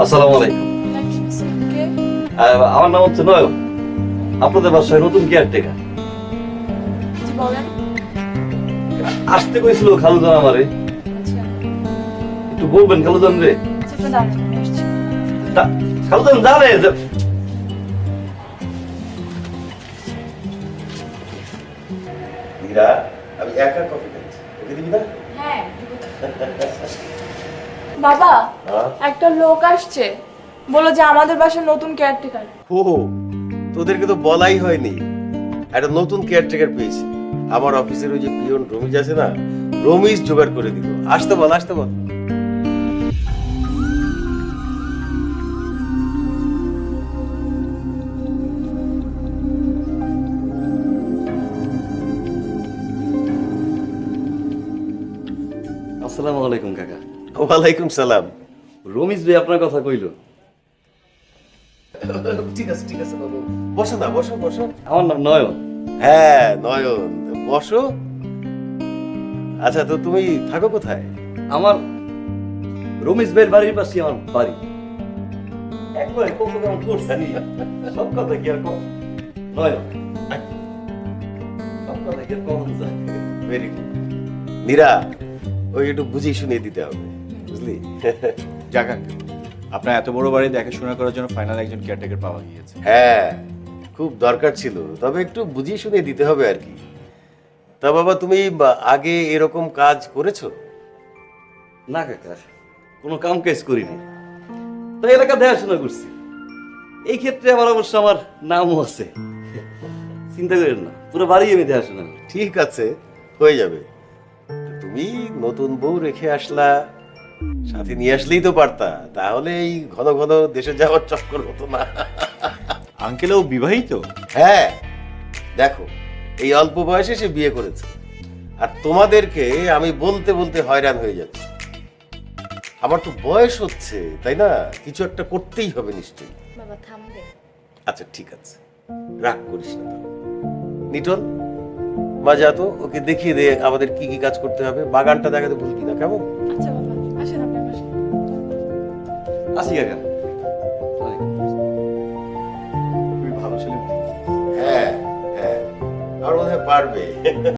আসসালামু আলাইকুম। আমার নাম হচ্ছে নয়ন, আপনাদের বাসায় নতুন কেয়ারটেকার। জি বলেন। আসতে কইছিল খালুজান আমারে, আচ্ছা একটু বলবেন খালুজান রে। আচ্ছা দাঁড়ান আমি আসছি। খালুজান জানে যে মীরা, আমি একা কফি খাচ্ছি, ওকে দিবি না? হ্যাঁ বাবা হ্যাঁ? একটা লোক আসছে, বললো যে আমাদের বাসার নতুন কেয়ারটেকার। ও, তোদেরকে তো বলাই হয়নি। একটা নতুন কেয়ারটেকার পেয়েছি। আমার অফিসের ওই যে পিয়ন রমিজ আছে না, রমিজ জোগাড় করে দিল। আসতে বল, আসতে বল। আসসালামু আলাইকুম কাকা। ওয়ালাইকুম সালাম। রমিজ ভাই আপনার কথা কইলো। ঠিক আছে, ঠিক আছে বাবু, বসো না, বসো বসো। আমার নাম নয়ন। হ্যাঁ নয়ন, বসো। আচ্ছা, তো তুমি থাকো কোথায়? আমার রমিজ ভাইয়ের বাড়ির পাশে আমার বাড়ি। একবার কত কেমন করছি, সব কথা কি আর কম নয়ন, সব কথা কি আর কমন যায়। Very good. মীরা, ওই একটু বুঝিয়ে শুনিয়ে দিতে হবে, বুঝলি? যাক আঙ্কেল, আপনার এত বড় বাড়ি দেখাশোনা করার জন্য ফাইনাল একজন কেয়ারটেকার পাওয়া গিয়েছে। হ্যাঁ, খুব দরকার ছিল, তবে একটু বুঝিয়ে শুনিয়ে দিতে হবে আর কি। তা বাবা, তুমি আগে এরকম কাজ করেছো? না কাকা, কোনো কাম কাজ করিনি, তো এলাকা দেখাশোনা করছি। এই ক্ষেত্রে আমার অবশ্য আমার নামও আছে, চিন্তা করেন না, পুরো বাড়ি আমি দেখাশোনা করি। ঠিক আছে, হয়ে যাবে। তুমি নতুন বউ রেখে আসলা, সাথে নিয়ে আসলেই তো পারতা, তাহলে এই ঘন ঘন দেশে যাওয়ার চক্কর হতো না। আঙ্কেলও বিবাহিত? হ্যাঁ, দেখো, এই অল্প বয়সে সে বিয়ে করেছে, আর তোমাদেরকে আমি বলতে বলতে হয়রান হয়ে যাচ্ছি। আমার তো বয়স হচ্ছে, তাই না? কিছু একটা করতেই হবে নিশ্চয়ই। বাবা থামবে। আচ্ছা ঠিক আছে, রাগ করিস না তো। নিটন, মা যা তো, ওকে দেখিয়ে দে আমাদের কি কি কাজ করতে হবে। বাগানটা দেখাতে ভুলবি না, কেমন? আচ্ছা বাবা আসেন, আপনার পাশে। আসি কাকা। খুবই ভালো ছেলে। হ্যাঁ হ্যাঁ, আর মনে হয় পারবে।